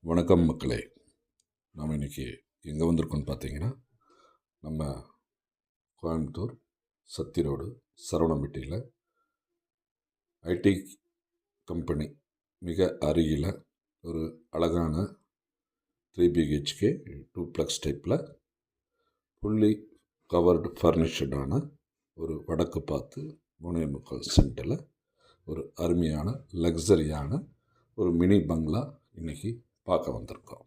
வணக்கம் மக்களே. நாம் இன்றைக்கி எங்கே வந்திருக்கோன்னு பார்த்தீங்கன்னா, நம்ம கோயம்புத்தூர் சத்தி ரோடு சரவணம்பட்டியில் ஐடி கம்பெனி மிக அருகில் ஒரு அழகான 3 BHK டூப்ளெக்ஸ் டைப்பில் ஃபுல்லி கவர்டு ஃபர்னிஷ்டான ஒரு வடக்கு பார்த்து 3.25 சென்ட்டில் ஒரு அருமையான லக்ஸரியான ஒரு மினி பங்களா இன்றைக்கி பார்க்க வந்திருக்கோம்.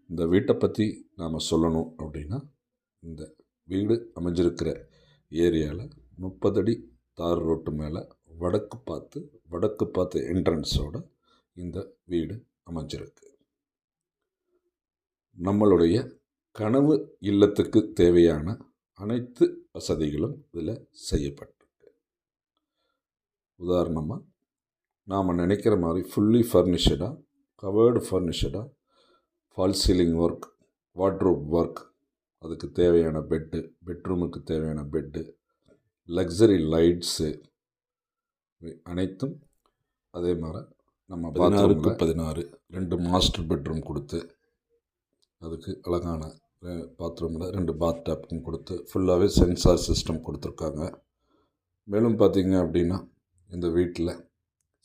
இந்த வீட்டை பற்றி நாம் சொல்லணும் அப்படின்னா, இந்த வீடு அமைஞ்சிருக்கிற ஏரியாவில் 30 அடி தார் ரோட்டு மேலே வடக்கு பார்த்து என்ட்ரன்ஸோட இந்த வீடு அமைஞ்சிருக்கு. நம்மளுடைய கனவு இல்லத்துக்கு தேவையான அனைத்து வசதிகளும் இதில் செய்யப்பட்டிருக்கு. உதாரணமாக நாம் நினைக்கிற மாதிரி ஃபுல்லி ஃபர்னிஷ்டாக, கவர்டு ஃபர்னிஷ்டாக, fall ceiling work, wardrobe work, அதுக்கு தேவையான பெட்ரூமுக்கு தேவையான பெட்டு, லக்ஸரி லைட்ஸு அனைத்தும் அதே மாதிரி நம்ம 16 2 மாஸ்டர் பெட்ரூம் கொடுத்து, அதுக்கு அழகான பாத்ரூமில் 2 பாத் டேப்பும் கொடுத்து ஃபுல்லாகவே சென்சார் சிஸ்டம் கொடுத்துருக்காங்க. மேலும் பார்த்திங்க அப்படின்னா, இந்த வீட்டில்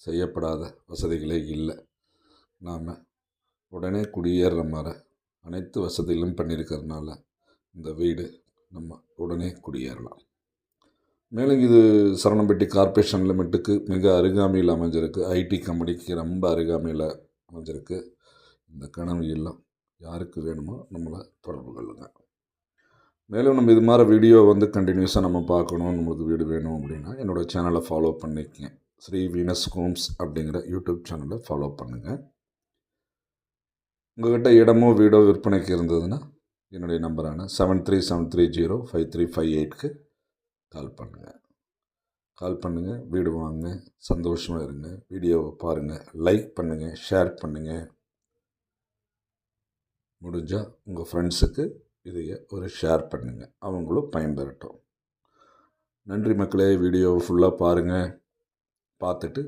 செய்யப்படாத வசதிகளே இல்லை. நாம் உடனே குடியேறுற மாதிரி அனைத்து வசதிகளும் பண்ணியிருக்கிறதுனால இந்த வீடு நம்ம உடனே குடியேறலாம். மேலும் இது சரவணம்பட்டி கார்ப்பரேஷன் லிமிட்டுக்கு மிக அருகாமையில் அமைஞ்சிருக்கு. ஐடி கம்பெனிக்கு ரொம்ப அருகாமையில் அமைஞ்சிருக்கு. இந்த கனவு எல்லாம் யாருக்கு வேணுமோ நம்மளை தொடர்பு கொள்ளுங்க. மேலும் நம்ம இது மாதிரி வீடியோ கண்டினியூஸாக நம்ம பார்க்கணும், நம்மளுக்கு வீடு வேணும் அப்படின்னா என்னோடய சேனலை ஃபாலோ பண்ணிக்கங்க. ஸ்ரீ வீனஸ் ஹோம்ஸ் அப்படிங்கிற யூடியூப் சேனலை ஃபாலோ பண்ணுங்கள். உங்கள்கிட்ட இடமோ வீடோ விற்பனைக்கு இருந்ததுன்னா என்னுடைய நம்பரான 7373053558க்கு கால் பண்ணுங்கள். வீடு வாங்க, சந்தோஷமாக இருங்க. வீடியோவை பாருங்கள், லைக் பண்ணுங்கள், ஷேர் பண்ணுங்கள். முடிஞ்சால் உங்கள் ஃப்ரெண்ட்ஸுக்கு இதையை ஒரு ஷேர் பண்ணுங்கள், அவங்களும் பயன்பெறட்டும். நன்றி மக்களே. வீடியோவை ஃபுல்லாக பாருங்கள். பார்த்துட்டு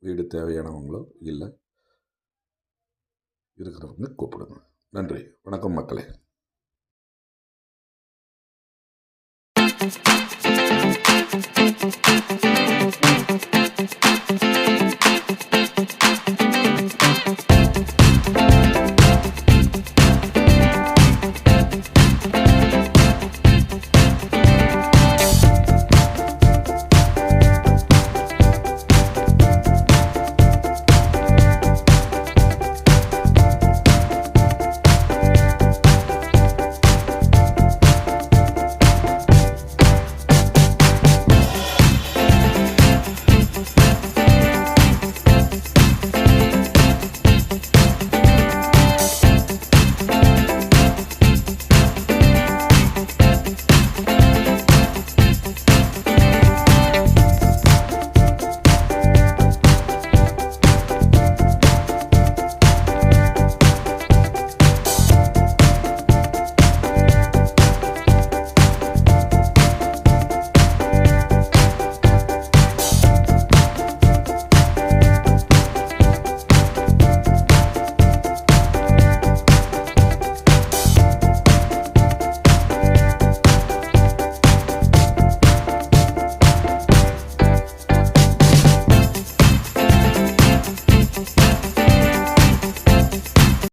வீடு தேவையானவங்களோ இல்லை இருக்கிறவங்க கூப்பிடுங்க. நன்றி, வணக்கம் மக்களே.